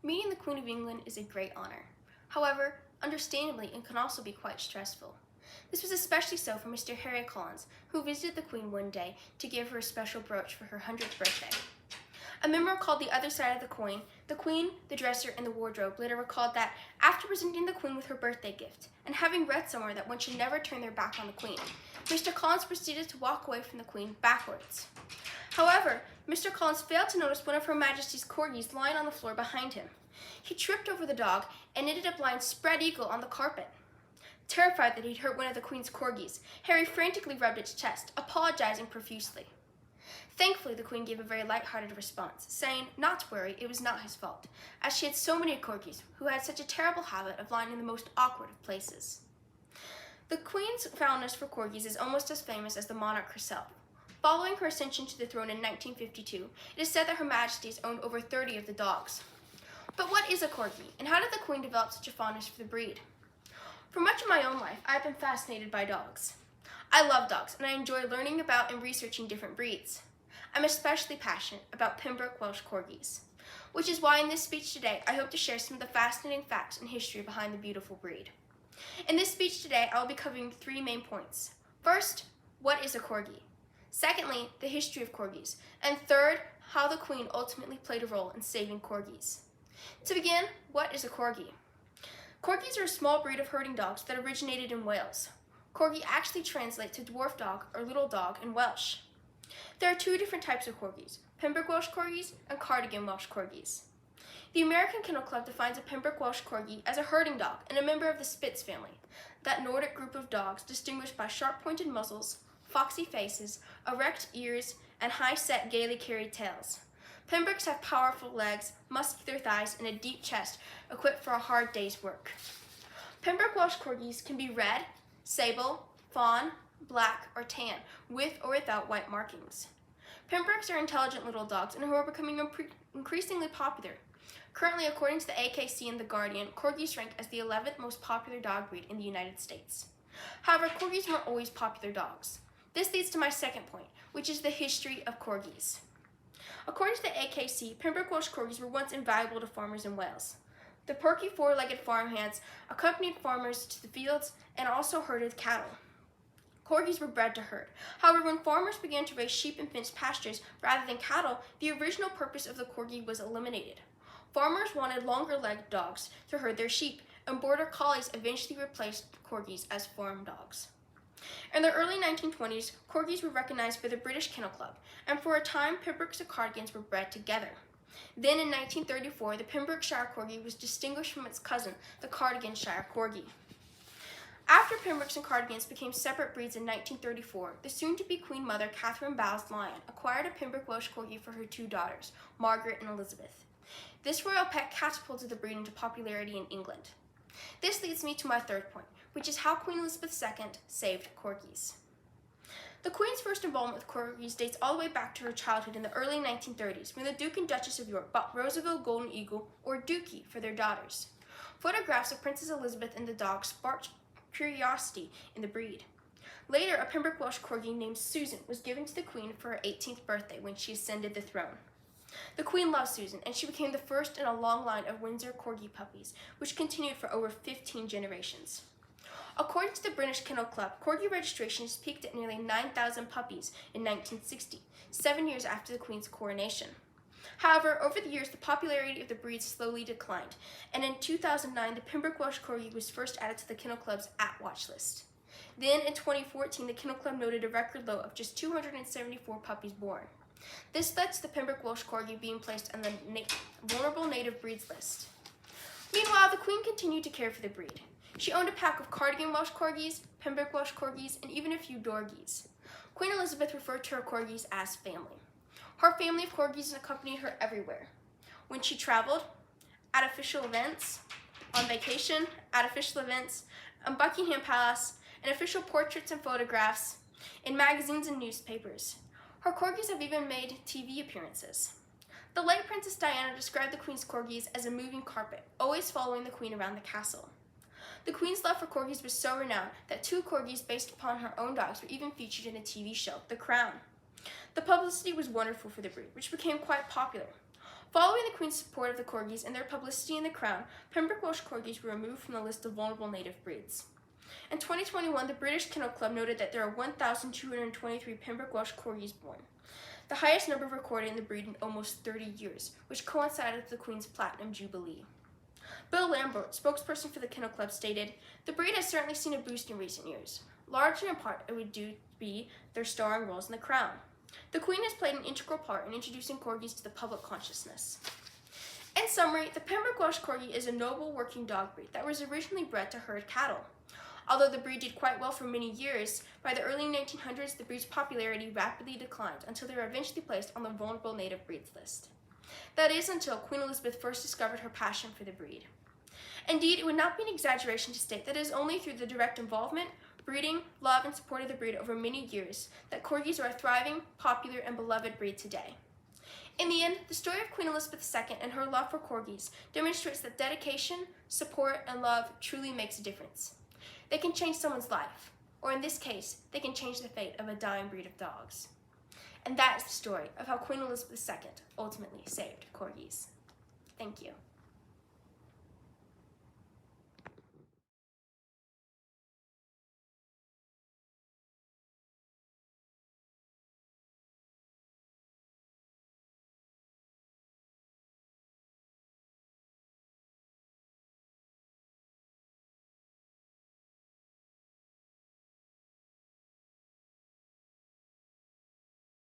Meeting the Queen of England is a great honor. However, understandably, it can also be quite stressful. This was especially so for Mr. Harry Collins, who visited the Queen one day to give her a special brooch for her 100th birthday. A member called the other side of the coin, the Queen, the dresser, and the wardrobe later recalled that after presenting the Queen with her birthday gift, and having read somewhere that one should never turn their back on the Queen, Mr. Collins proceeded to walk away from the Queen backwards. However, Mr. Collins failed to notice one of Her Majesty's corgis lying on the floor behind him. He tripped over the dog and ended up lying spread eagle on the carpet. Terrified that he'd hurt one of the Queen's corgis, Harry frantically rubbed its chest, apologizing profusely. Thankfully, the Queen gave a very light-hearted response, saying not to worry, it was not his fault, as she had so many corgis who had such a terrible habit of lying in the most awkward of places. The Queen's fondness for corgis is almost as famous as the monarch herself. Following her ascension to the throne in 1952, it is said that Her Majesty's owned over 30 of the dogs. But what is a corgi, and how did the Queen develop such a fondness for the breed? For much of my own life, I have been fascinated by dogs. I love dogs, and I enjoy learning about and researching different breeds. I'm especially passionate about Pembroke Welsh Corgis, which is why in this speech today, I hope to share some of the fascinating facts and history behind the beautiful breed. In this speech today, I will be covering 3 main points. First, what is a corgi? Secondly, the history of corgis. And third, how the Queen ultimately played a role in saving corgis. To begin, what is a corgi? Corgis are a small breed of herding dogs that originated in Wales. Corgi actually translates to dwarf dog or little dog in Welsh. There are 2 different types of corgis, Pembroke Welsh Corgis and Cardigan Welsh Corgis. The American Kennel Club defines a Pembroke Welsh Corgi as a herding dog and a member of the Spitz family, that Nordic group of dogs distinguished by sharp-pointed muzzles, foxy faces, erect ears, and high-set, gaily carried tails. Pembrokes have powerful legs, muscular thighs, and a deep chest, equipped for a hard day's work. Pembroke Welsh Corgis can be red, sable, fawn, black, or tan, with or without white markings. Pembrokes are intelligent little dogs and who are becoming increasingly popular. Currently, according to the AKC and The Guardian, Corgis rank as the 11th most popular dog breed in the United States. However, Corgis weren't always popular dogs. This leads to my second point, which is the history of Corgis. According to the AKC, Pembroke Welsh Corgis were once invaluable to farmers in Wales. The perky 4-legged farmhands accompanied farmers to the fields and also herded cattle. Corgis were bred to herd. However, when farmers began to raise sheep in fenced pastures rather than cattle, the original purpose of the corgi was eliminated. Farmers wanted longer-legged dogs to herd their sheep, and border collies eventually replaced corgis as farm dogs. In the early 1920s, corgis were recognized by the British Kennel Club, and for a time, Pembrokes and Cardigans were bred together. Then in 1934, the Pembrokeshire Corgi was distinguished from its cousin, the Cardiganshire Corgi. After Pembrokes and Cardigans became separate breeds in 1934, the soon-to-be Queen Mother, Catherine Bowes Lyon, acquired a Pembroke Welsh Corgi for her 2 daughters, Margaret and Elizabeth. This royal pet catapulted the breed into popularity in England. This leads me to my third point, which is how Queen Elizabeth II saved corgis. The Queen's first involvement with corgis dates all the way back to her childhood in the early 1930s, when the Duke and Duchess of York bought Roosevelt Golden Eagle, or Dookie, for their daughters. Photographs of Princess Elizabeth and the dog sparked curiosity in the breed. Later, a Pembroke Welsh Corgi named Susan was given to the Queen for her 18th birthday when she ascended the throne. The Queen loved Susan, and she became the first in a long line of Windsor Corgi puppies, which continued for over 15 generations. According to the British Kennel Club, Corgi registrations peaked at nearly 9,000 puppies in 1960, 7 years after the Queen's coronation. However, over the years, the popularity of the breed slowly declined, and in 2009, the Pembroke Welsh Corgi was first added to the Kennel Club's @watch list. Then, in 2014, the Kennel Club noted a record low of just 274 puppies born. This led to the Pembroke Welsh Corgi being placed on the vulnerable native breeds list. Meanwhile, the Queen continued to care for the breed. She owned a pack of Cardigan Welsh Corgis, Pembroke Welsh Corgis, and even a few Dorgies. Queen Elizabeth referred to her corgis as family. Her family of corgis accompanied her everywhere. When she traveled, at official events, on vacation, at official events, on Buckingham Palace, and official portraits and photographs, in magazines and newspapers. Her corgis have even made TV appearances. The late Princess Diana described the Queen's corgis as a moving carpet, always following the Queen around the castle. The Queen's love for corgis was so renowned that 2 corgis based upon her own dogs were even featured in a TV show, The Crown. The publicity was wonderful for the breed, which became quite popular. Following the Queen's support of the Corgis and their publicity in the Crown, Pembroke Welsh Corgis were removed from the list of vulnerable native breeds. In 2021, the British Kennel Club noted that there are 1,223 Pembroke Welsh Corgis born, the highest number recorded in the breed in almost 30 years, which coincided with the Queen's Platinum Jubilee. Bill Lambert, spokesperson for the Kennel Club, stated, "The breed has certainly seen a boost in recent years. Largely in part, it would be their starring roles in the Crown. The Queen has played an integral part in introducing Corgis to the public consciousness." In summary, the Pembroke Welsh Corgi is a noble working dog breed that was originally bred to herd cattle. Although the breed did quite well for many years, by the early 1900s the breed's popularity rapidly declined until they were eventually placed on the vulnerable native breeds list. That is, until Queen Elizabeth first discovered her passion for the breed. Indeed, it would not be an exaggeration to state that it is only through the direct involvement, breeding, love, and support of the breed over many years that Corgis are a thriving, popular, and beloved breed today. In the end, the story of Queen Elizabeth II and her love for Corgis demonstrates that dedication, support, and love truly makes a difference. They can change someone's life, or in this case, they can change the fate of a dying breed of dogs. And that is the story of how Queen Elizabeth II ultimately saved Corgis. Thank you.